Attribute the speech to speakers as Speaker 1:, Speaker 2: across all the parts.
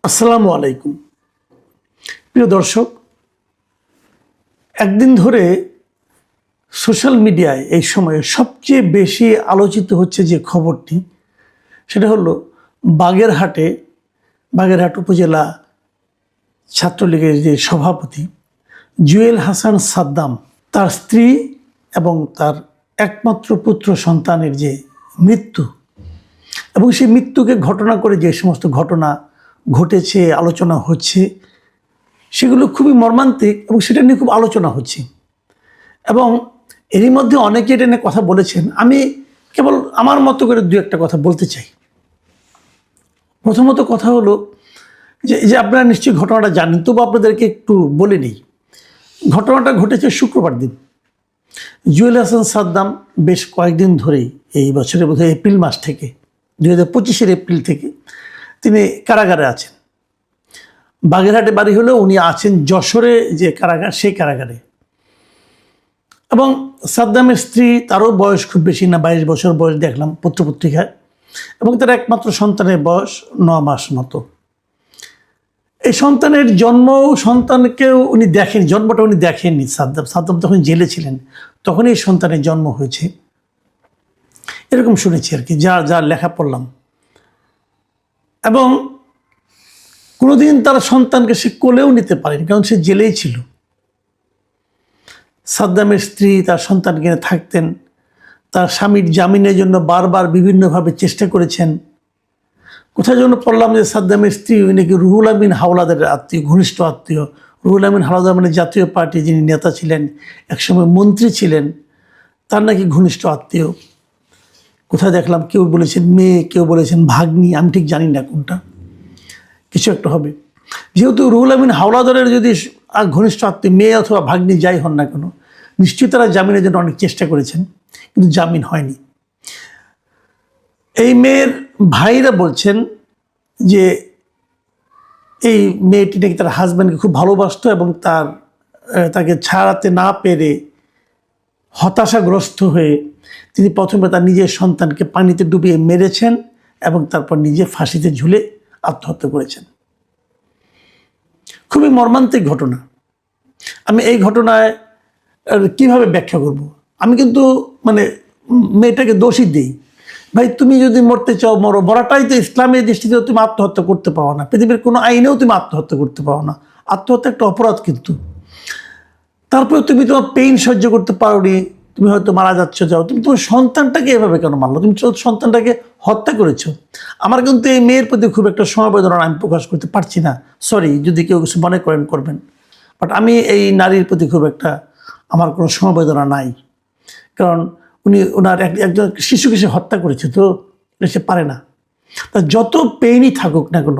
Speaker 1: আসসালামু আলাইকুম। প্রিয় দর্শক, একদিন ধরে সোশ্যাল মিডিয়ায় এই সময়ে সবচেয়ে বেশি আলোচিত হচ্ছে যে খবরটি, সেটা হলো বাগেরহাট উপজেলা ছাত্রলীগের যে সভাপতি জুয়েল হাসান সাদ্দাম, তার স্ত্রী এবং তার একমাত্র পুত্র সন্তানের যে মৃত্যু, এবং সেই মৃত্যুকে ঘটনা করে যে সমস্ত ঘটনা ঘটেছে, আলোচনা হচ্ছে, সেগুলো খুবই মর্মান্তিক এবং সেটা নিয়ে খুব আলোচনা হচ্ছে। এবং এরই মধ্যে অনেকে এটা নিয়ে কথা বলেছেন। আমি কেবল আমার মতো করে দু একটা কথা বলতে চাই। প্রথমত কথা হলো যে আপনারা নিশ্চয়ই ঘটনাটা জানেন, তবু আপনাদেরকে একটু বলে নিই। ঘটনাটা ঘটেছে শুক্রবার দিন। জুয়েল হাসান সাদ্দাম বেশ কয়েকদিন ধরেই, এই বছরের বোধহয় এপ্রিল মাস থেকে, 2025-এর এপ্রিল থেকে তিনি কারাগারে আছেন। বাগেরহাটে বাড়ি হলেও উনি আছেন যশোরে যে কারাগার, সেই কারাগারে। এবং সাদ্দামের স্ত্রী, তারও বয়স খুব বেশি না, 22 বছর বয়স দেখলাম পত্রপত্রিকায়, এবং তার একমাত্র সন্তানের বয়স 9 মাস মতো। এই সন্তানের সন্তানকেও উনি দেখেন, জন্মটা উনি দেখেননি। সাদ্দাম তখন জেলে ছিলেন, তখন এই সন্তানের জন্ম হয়েছে, এরকম শুনেছি আর কি, যা লেখা পড়লাম। এবং কোনোদিন তার সন্তানকে সে কোলেও নিতে পারেনি, কারণ সে জেলেই ছিল। সাদ্দামের স্ত্রী তার সন্তানকে নিয়ে থাকতেন। তার স্বামীর জামিনের জন্য বারবার বিভিন্নভাবে চেষ্টা করেছেন। কোথায় যেন পড়লাম যে সাদ্দামের স্ত্রী নাকি রুহুল আমিন হাওলাদারের আত্মীয়, ঘনিষ্ঠ আত্মীয়। রুহুল আমিন হাওলাদার মানে জাতীয় পার্টির যিনি নেতা ছিলেন, একসময় মন্ত্রী ছিলেন, তার নাকি ঘনিষ্ঠ আত্মীয়। কোথায় দেখলাম কেউ বলেছেন মেয়ে, কেউ বলেছেন ভাগ্নি, আমি ঠিক জানি না কোনটা, কিছু একটা হবে। যেহেতু রুহুল আমিন হাওলাদারের যদি ঘনিষ্ঠ আত্মীয়, মেয়ে অথবা ভাগ্নি যাই হন না কেন, নিশ্চয়ই তারা জামিনের জন্য অনেক চেষ্টা করেছেন, কিন্তু জামিন হয়নি। এই মেয়ের ভাইরা বলছেন যে এই মেয়েটি নাকি তার হাজব্যান্ডকে খুব ভালোবাসতো এবং তাকে ছাড়াতে না পেরে হতাশাগ্রস্ত হয়ে তিনি প্রথমে তার নিজের সন্তানকে পানিতে ডুবিয়ে মেরেছেন এবং তারপর নিজে ফাঁসিতে ঝুলে আত্মহত্যা করেছেন। খুবই মর্মান্তিক ঘটনা। আমি এই ঘটনায় কিভাবে ব্যাখ্যা করব? আমি কিন্তু মেয়েটাকে দোষী দিই। ভাই, তুমি যদি মরতে চাও মরো, মরাটাই তো ইসলামের দৃষ্টিতে তুমি আত্মহত্যা করতে পারো না, পৃথিবীর কোনো আইনেও তুমি আত্মহত্যা করতে পারো না। আত্মহত্যা একটা অপরাধ। কিন্তু তারপরে তুমি তোমার পেইন সহ্য করতে পারোনি, তুমি হয়তো মারা যাও, তুমি তোমার সন্তানটাকে এভাবে কেন মারলো? তুমি সন্তানটাকে হত্যা করেছো। আমার কিন্তু এই মেয়ের প্রতি খুব একটা সমবেদনা আমি প্রকাশ করতে পারছি না, সরি যদি কেউ কিছু মনে করবেন। বাট আমি এই নারীর প্রতি খুব একটা আমার কোনো সমবেদনা নাই। কারণ ওনার একজন শিশুকে সে হত্যা করেছে, তো সে পারে না। তা যত পেইনই থাকুক না কেন,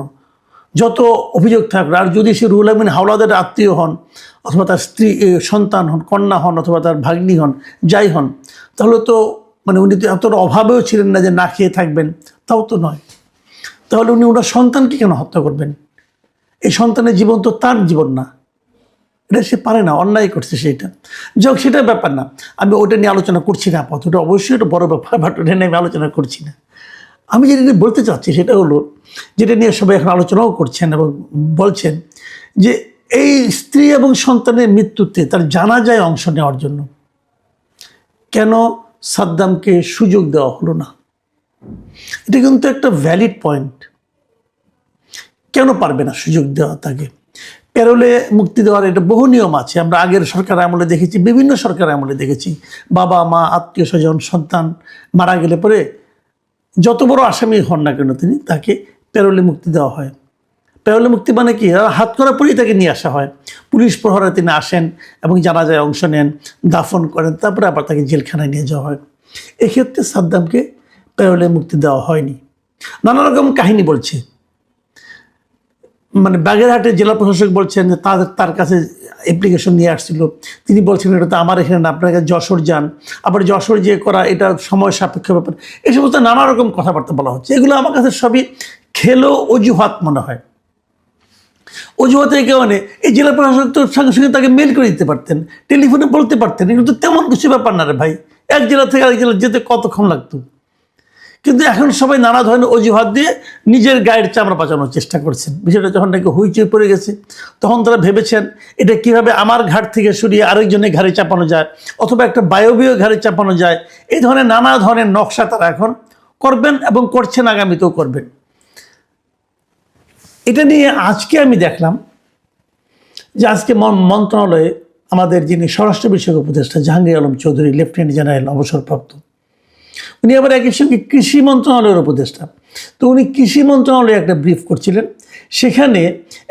Speaker 1: যত অভিযোগ থাকুক, আর যদি সে রুহুল আমিন হাওলাদারের আত্মীয় হন, অথবা তার স্ত্রী সন্তান হন, কন্যা হন, অথবা তার ভাগ্নি হন, যাই হন, তাহলে তো উনি তো এতটা অভাবেও ছিলেন না যে না খেয়ে থাকবেন, তাও তো নয়। তাহলে উনি ওনার সন্তানকে কেন হত্যা করবেন? এই সন্তানের জীবন তো তার জীবন না, এটা সে পারে না, অন্যায় করছে সেটা। যাক, সেটার ব্যাপার না, আমি ওটা নিয়ে আলোচনা করছি না আপাতত। অবশ্যই এটা বড় ব্যাপার, বাট ওটা নিয়ে আমি আলোচনা করছি না। আমি যেটা নিয়ে বলতে চাচ্ছি সেটা হলো, যেটা নিয়ে সবাই এখন আলোচনাও করছেন এবং বলছেন যে এই স্ত্রী এবং সন্তানের মৃত্যুতে তার জানাজায় অংশ নেওয়ার জন্য কেন সাদ্দামকে সুযোগ দেওয়া হলো না? এটা কিন্তু একটা ভ্যালিড পয়েন্ট। কেন পারবে না সুযোগ দেওয়া তাকে? প্যারোলে মুক্তি দেওয়ার এটা বহু নিয়ম আছে। আমরা আগের সরকার আমলে দেখেছি, বিভিন্ন সরকার আমলে দেখেছি, বাবা মা, আত্মীয় স্বজন, সন্তান মারা গেলে পরে যত বড় আসামি হন না কেন তিনি, তাকে প্যারোলে মুক্তি দেওয়া হয়। প্যারোলে মুক্তি মানে কি? হাত করা পরেই তাকে নিয়ে আসা হয়, পুলিশ প্রহরে তিনি আসেন এবং জানাজায় অংশ নেন, দাফন করেন, তারপরে আবার তাকে জেলখানায় নিয়ে যাওয়া হয়। এক্ষেত্রে সাদ্দামকে প্যারোলে মুক্তি দেওয়া হয়নি। নানা রকম কাহিনী বলছে। বাগেরহাটের জেলা প্রশাসক বলছেন যে তার কাছে অ্যাপ্লিকেশন নিয়ে আসছিল, তিনি বলছেন এটা তো আমার এখানে না, আপনার কাছে যশোর যান, আবার যশোর যে করা এটা সময় সাপেক্ষ ব্যাপার। এই সমস্ত নানা রকম কথাবার্তা বলা হচ্ছে। এগুলো আমার কাছে সবই খেলো অজুহাত মনে হয়। অজুহাতের কারণে এই জেলা প্রশাসক তো সঙ্গে সঙ্গে তাকে মেল করে দিতে পারতেন, টেলিফোনে বলতে পারতেন। কিন্তু তেমন কিছু ব্যাপার না রে ভাই, এক জেলা থেকে আরেক জেলা যেতে কতক্ষণ লাগতো? কিন্তু এখন সবাই নানা ধরনের অজুহাত দিয়ে নিজের গায়ের চামড়া বাঁচানোর চেষ্টা করছেন। বিষয়টা যখন নাকি হইচই পড়ে গেছে, তখন তারা ভেবেছেন এটা কিভাবে আমার ঘাট থেকে সরিয়ে আরেকজনের ঘাড়ে চাপানো যায়, অথবা একটা বায়বীয় ঘাড়ে চাপানো যায়। এই ধরনের নানা ধরনের নকশা তারা এখন করবেন এবং করছেন, আগামীতেও করবেন। এটা নিয়ে আজকে আমি দেখলাম যে আজকে মন্ত্রণালয়ে আমাদের যিনি স্বরাষ্ট্র বিষয়ক উপদেষ্টা জাহাঙ্গীর আলম চৌধুরী, লেফটেন্যান্ট জেনারেল অবসরপ্রাপ্ত, উনি আবার একই সঙ্গে কৃষি মন্ত্রণালয়ের উপদেষ্টা। তো উনি কৃষি মন্ত্রণালয়ে একটা ব্রিফ করছিলেন, সেখানে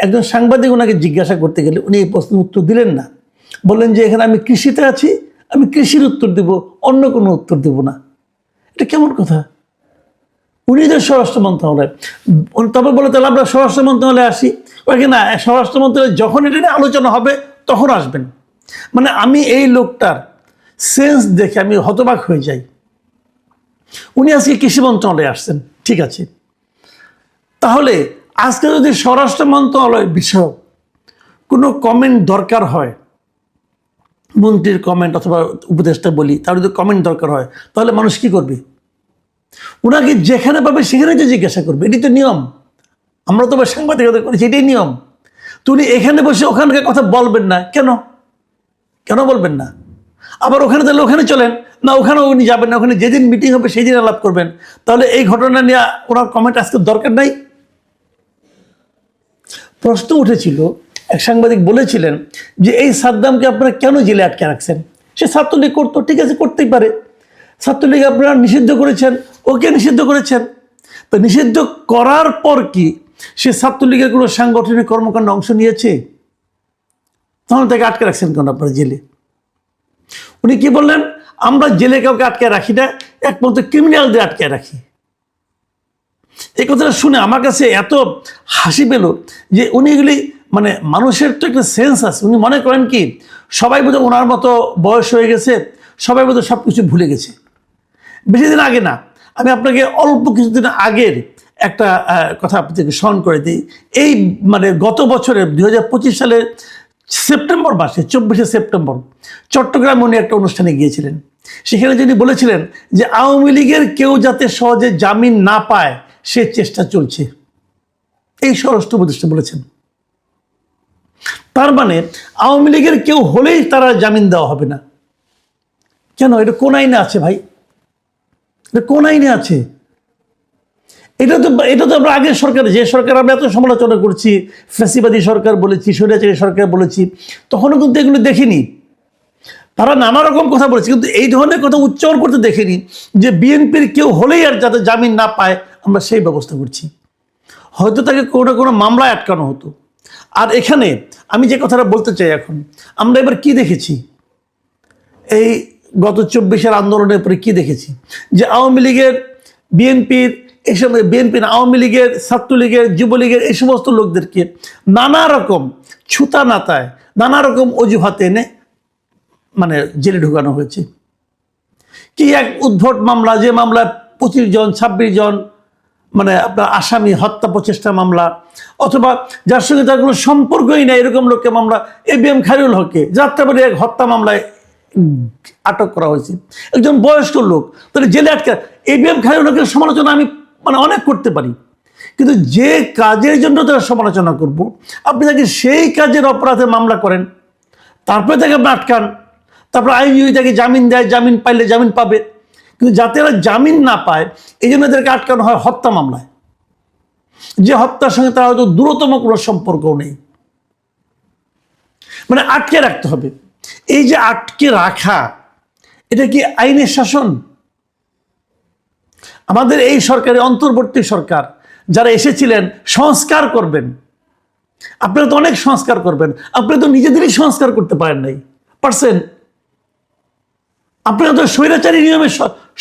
Speaker 1: একজন সাংবাদিক ওনাকে জিজ্ঞাসা করতে গেলে উনি এই প্রশ্নের উত্তর দিলেন না। বললেন যে এখানে আমি কৃষিতে আছি, আমি কৃষির উত্তর দেব, অন্য কোনো উত্তর দেব না। এটা কেমন কথা? উনি যে স্বরাষ্ট্র মন্ত্রণালয়, তবে বলে তাহলে আমরা স্বরাষ্ট্র মন্ত্রণালয়ে আসি। ওকে না, স্বরাষ্ট্র মন্ত্রণালয় যখন এটা নিয়ে আলোচনা হবে তখন আসবেন। মানে আমি এই লোকটার সেন্স দেখে আমি হতবাক হয়ে যাই। উনি আজকে কৃষি মন্ত্রণালয়ে আসছেন, ঠিক আছে, তাহলে আজকে যদি স্বরাষ্ট্র মন্ত্রণালয় বিষয়ক কোনো কমেন্ট দরকার হয়, মন্ত্রীর কমেন্ট অথবা উপদেষ্টা বলি, তার যদি কমেন্ট দরকার হয়, তাহলে মানুষ কি করবে? ওনাকে যেখানে পাবে সেখানে যে জিজ্ঞাসা করবে, এটি তো নিয়ম। আমরা তো সাংবাদিকতা করেছি, এটাই নিয়ম। তো উনি এখানে বসে ওখানকার কথা বলবেন না কেন? কেন বলবেন না? আবার ওখানে তাহলে ওখানে চলেন না, ওখানেও উনি যাবেন না, ওখানে যেদিন মিটিং হবে সেই দিন আলাপ করবেন। তাহলে এই ঘটনা নিয়ে ওনার কমেন্ট আজকে দরকার নাই। প্রশ্ন উঠেছিল, এক সাংবাদিক বলেছিলেন যে এই সাদ্দামকে আপনারা কেন জেলে আটকে রাখছেন? সে ছাত্রলীগ করতো, ঠিক আছে, করতেই পারে। ছাত্রলীগ আপনারা নিষিদ্ধ করেছেন, ওকে নিষিদ্ধ করেছেন। তো নিষিদ্ধ করার পর কি সে ছাত্রলীগের কোনো সাংগঠনিক কর্মকাণ্ডে অংশ নিয়েছে? তাহলে তাকে আটকে রাখছেন কেন আপনারা জেলে? উনি কি বললেন? আমরা জেলে কাউকে আটকে রাখি না, একমাত্র ক্রিমিনালদের আটকে রাখি। এই কথাটা শুনে আমার কাছে এত হাসি পেল যে উনি এগুলি, মানে মানুষের তো একটা সেন্স আছে। উনি মনে করেন কি সবাই বোধহয় ওনার মতো বয়স হয়ে গেছে, সবাই বোধহয় সব কিছু ভুলে গেছে। বেশি দিন আগে না, আমি আপনাকে অল্প কিছুদিন আগের একটা কথা আপনাদেরকে স্মরণ করে দিই। এই মানে গত বছরের 2025 সালের সেপ্টেম্বর মাসে, 24শে সেপ্টেম্বর চট্টগ্রামে উনি একটা অনুষ্ঠানে গিয়েছিলেন। সেখানে যিনি বলেছিলেন যে আওয়ামী লীগের কেউ যাতে সহজে জামিন না পায় সে চেষ্টা চলছে। এই স্বরাষ্ট্র উপদেষ্টা বলেছেন। তার মানে আওয়ামী লীগের কেউ হলেই তারা জামিন দেওয়া হবে না। কেন? এটা কোন আইনে আছে ভাই? এটা কোন আইনে আছে? এটা তো আমরা আগের সরকার, যে সরকার আমরা এত সমালোচনা করছি, ফ্যাসিবাদী সরকার বলেছি, স্বৈরাচারী সরকার বলেছি, তখনও কিন্তু এগুলো দেখিনি। তারা নানা রকম কথা বলেছে, কিন্তু এই ধরনের কথা উচ্চারণ করতে দেখিনি যে বিএনপির কেউ হলেই আর যাতে জামিন না পায় আমরা সেই ব্যবস্থা করছি। হয়তো তাকে কোনো কোনো মামলায় আটকানো হতো। আর এখানে আমি যে কথাটা বলতে চাই, এখন আমরা এবার কি দেখেছি, এই গত 24-এর আন্দোলনের পরে কি দেখেছি, যে আওয়ামী লীগের, বিএনপির, এই সময় বিএনপি না, আওয়ামী লীগের, ছাত্রলীগের, যুবলীগের এই সমস্ত লোকদেরকে নানা রকম ছুতা নাতায়, নানা রকম অজুহাতে এনে মানে জেলে ঢুকানো হয়েছে। কি এক উদ্ভট মামলা, যে মামলায় 25 জন 26 জন মানে আপনার আসামি, হত্যা প্রচেষ্টা মামলা, অথবা যার সঙ্গে তার কোনো সম্পর্কই নেই এরকম লোককে মামলা, ABM খায়রুল হককে যাত্রাবাড়ি এক হত্যা মামলায় আটক করা হয়েছে, একজন বয়স্ক লোক, তাহলে জেলে আটকে। ABM খায়রুল হকের সমালোচনা আমি মানে অনেক করতে পারি, কিন্তু যে কাজের জন্য তারা সমালোচনা করব, আপনি তাকে সেই কাজের অপরাধে মামলা করেন, তারপরে তাকে আপনি আটকান, তারপর আইনজীবী তাকে জামিন দেয়, জামিন পাইলে জামিন পাবে। কিন্তু যাতে এরা জামিন না পায় এই জন্য এদেরকে আটকানো হয় হত্যা মামলায়, যে হত্যার সঙ্গে তার হয়তো দূরতম কোনো সম্পর্কও নেই। মানে আটকে রাখতে হবে। এই যে আটকে রাখা, এটা কি আইনের শাসন? আমাদের এই সরকারের অন্তর্বর্তী সরকার যারা এসেছিলেন সংস্কার করবেন, আপনারা তো অনেক সংস্কার করবেন, আপনারা তো নিজেদেরই সংস্কার করতে পারেন নাই, পারছেন? আপনারা তো স্বৈরাচারী নিয়মে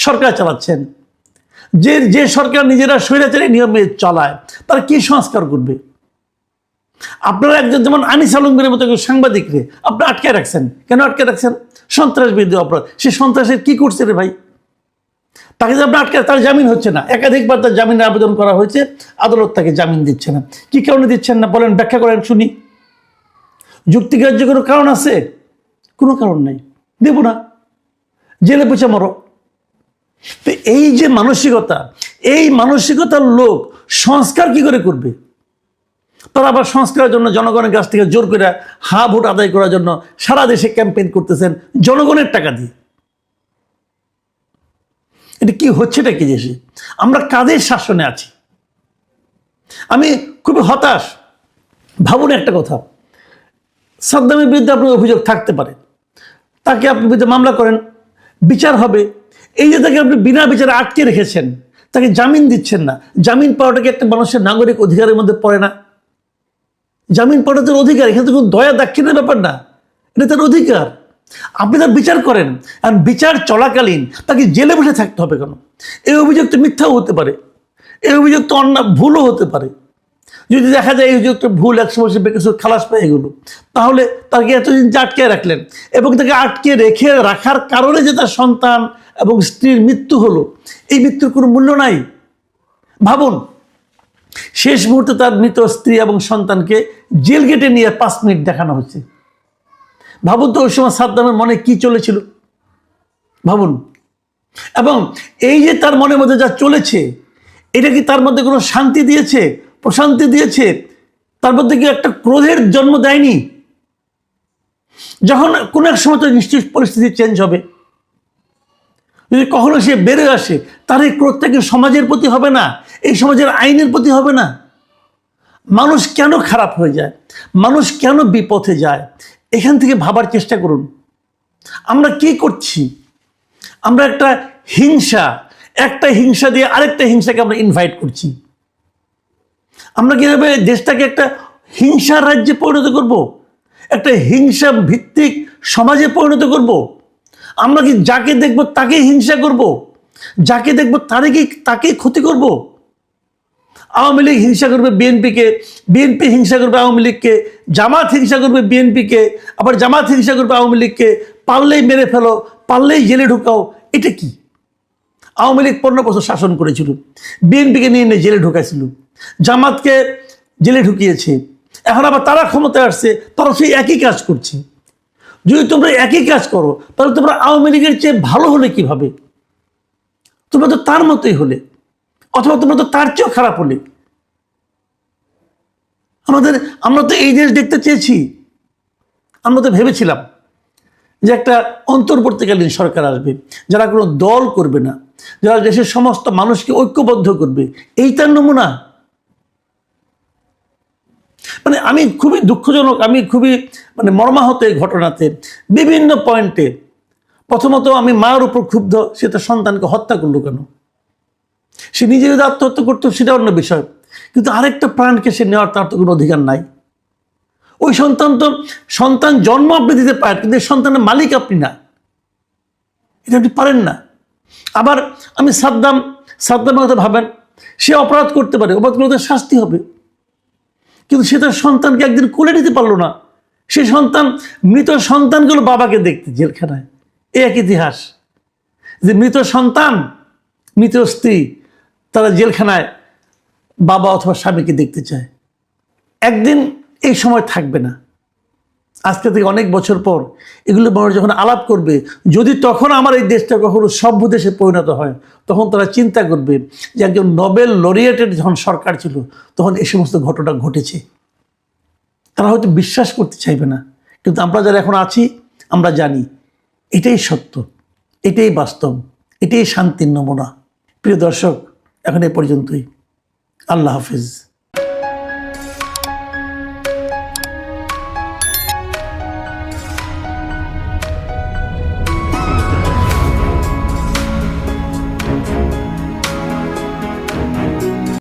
Speaker 1: সরকার চালাচ্ছেন। যে সরকার নিজেরা স্বৈরাচারী নিয়মে চালায় তারা কি সংস্কার করবে? আপনারা একজন যেমন আনিস আলমগীরের মতো সাংবাদিকরে আপনি আটকে রাখছেন। কেন আটকে রাখছেন? সন্ত্রাস বিরোধী অপরাধ। সে সন্ত্রাসের কি করছে রে ভাই? তাকে যে আপনি আটকে, তার জামিন হচ্ছে না, একাধিকবার তার জামিনের আবেদন করা হয়েছে, আদালত তাকে জামিন দিচ্ছে না। কি কারণে দিচ্ছেন না বলেন, ব্যাখ্যা করেন শুনি। যুক্তিগ্রাহ্য কোনো কারণ আছে? কোনো কারণ নেই, দেব না, জেলে পচে মরো। তো এই যে মানসিকতা, এই মানসিকতার লোক সংস্কার কি করে করবে? তারা আবার সংস্কারের জন্য জনগণের কাছ থেকে জোর করে ভোট আদায় করার জন্য সারা দেশে ক্যাম্পেইন করতেছেন জনগণের টাকা দিয়ে। এটা কি হচ্ছেটা কি দেশে? আমরা কাদের শাসনে আছি? আমি খুবই হতাশ। ভাবুন একটা কথা, সাদ্দামের বিরুদ্ধে আপনার অভিযোগ থাকতে পারে, তাকে আপনি বিরুদ্ধে মামলা করেন, বিচার হবে। এই যে তাকে আপনি বিনা বিচারে আটকে রেখেছেন, তাকে জামিন দিচ্ছেন না, জামিন পাওয়াটা কি একটা মানুষের নাগরিক অধিকারের মধ্যে পড়ে না? জামিন পাওয়াটা তার অধিকার, এখানে তো কোনো দয়া দাক্ষিণের ব্যাপার না, এটা তার অধিকার। আপনি তার বিচার করেন, আর বিচার চলাকালীন তাকে জেলে বসে থাকতে হবে কেন? এই অভিযোগ তো মিথ্যাও হতে পারে, এই অভিযোগ তো ভুলও হতে পারে। যদি দেখা যায় এই অভিযোগটা ভুল, 100 বছর বেকার খালাস পেয়ে গেল, তাহলে তাকে এতদিন আটকে রাখলেন, এবং তাকে আটকে রাখার কারণে যে তার সন্তান এবং স্ত্রীর মৃত্যু হলো, এই মৃত্যুর কোনো মূল্য নাই। ভাবুন, শেষ মুহূর্তে তার মৃত স্ত্রী এবং সন্তানকে জেল গেটে নিয়ে 5 মিনিট দেখানো হচ্ছে। ভাবুন তো ওই সময় সাদ্দামের মনে কি চলেছিল, ভাবুন। এবং এই যে তার মনের মধ্যে যা চলেছে, এটা কি তার মধ্যে কোনো শান্তি দিয়েছে, প্রশান্তি দিয়েছে? তার মধ্যে কি একটা ক্রোধের জন্ম দেয়নি? যখন কোনো এক সময় তো নিশ্চয়ই পরিস্থিতি চেঞ্জ হবে, যদি কখনো সে বেড়ে আসে, তার এই ক্রোধটা কি সমাজের প্রতি হবে না, এই সমাজের আইনের প্রতি হবে না? মানুষ কেন খারাপ হয়ে যায়, মানুষ কেন বিপথে যায়, এখান থেকে ভাবার চেষ্টা করুন। আমরা কি করছি? আমরা একটা হিংসা দিয়ে আরেকটা হিংসাকে আমরা ইনভাইট করছি। আমরা কিভাবে দেশটাকে একটা হিংসার রাজ্যে পরিণত করব, একটা হিংসা ভিত্তিক সমাজে পরিণত করব? আমরা কি যাকে দেখব তাকে হিংসা করব, যাকে দেখব তাকে ক্ষতি করব? আওয়ামী লীগ হিংসা করবে বিএনপিকে, বিএনপি হিংসা করবে আওয়ামী লীগকে, জামাত হিংসা করবে বিএনপিকে, আবার জামাত হিংসা করবে আওয়ামী লীগকে, পারলেই মেরে ফেলো, পারলেই জেলে ঢুকাও। এটা কি? আওয়ামী লীগ 15 বছর শাসন করেছিল, বিএনপিকে নিয়ে জেলে ঢুকাইছিল, জামাতকে জেলে ঢুকিয়েছে, এখন আবার তারা ক্ষমতায় আসছে, তারা সেই একই কাজ করছে। যদি তোমরা একই কাজ করো, তাহলে তোমরা আওয়ামী লীগের চেয়ে ভালো হলে কিভাবে? তোমরা তো তার মতোই হলে, অথবা তোমরা তো তার চেয়েও খারাপ হলে। আমরা তো এই দেশ দেখতে চেয়েছি, আমরা তো ভেবেছিলাম যে একটা অন্তর্বর্তীকালীন সরকার আসবে, যারা কোনো দল করবে না, যারা দেশের সমস্ত মানুষকে ঐক্যবদ্ধ করবে। এই তার নমুনা। মানে আমি খুবই দুঃখজনক, আমি খুবই মর্মাহত এই ঘটনাতে বিভিন্ন পয়েন্টে। প্রথমত আমি মার উপর ক্ষুব্ধ, সে তার সন্তানকে হত্যা করলো কেন? সে নিজে যদি আত্মহত্যা করতো সেটা অন্য বিষয়, কিন্তু আরেকটা প্রাণকে সে নেওয়ার তার তো কোনো অধিকার নাই। ওই সন্তান জন্ম আপনি দিতে পারেন, কিন্তু সন্তানের মালিক আপনি না, এটা আপনি পারেন না। আবার আমি সাদ্দামের কথা ভাবেন, সে অপরাধ করতে পারে, অপরাধ করলে তার শাস্তি হবে, কিন্তু সে তার সন্তানকে একদিন কোলে নিতে পারলো না। সে মৃত সন্তানগুলো বাবাকে দেখতে জেলখানায়। এই এক ইতিহাস যে মৃত সন্তান, মৃত স্ত্রী, তারা জেলখানায় বাবা অথবা স্বামীকে দেখতে চায়। একদিন এই সময় থাকবে না, আজকে থেকে অনেক বছর পর এগুলো মানুষ যখন আলাপ করবে, যদি তখন আমার এই দেশটা কখনো সভ্য দেশে পরিণত হয়, তখন তারা চিন্তা করবে যে একজন নোবেল লরিয়েটের যখন সরকার ছিল, তখন এই সমস্ত ঘটনা ঘটেছে। তারা হয়তো বিশ্বাস করতে চাইবে না, কিন্তু আমরা যারা এখন আছি, আমরা জানি এটাই সত্য, এটাই বাস্তব, এটাই শান্তির নমুনা। প্রিয় দর্শক, এখন এ পর্যন্তই। আল্লাহ হাফিজ।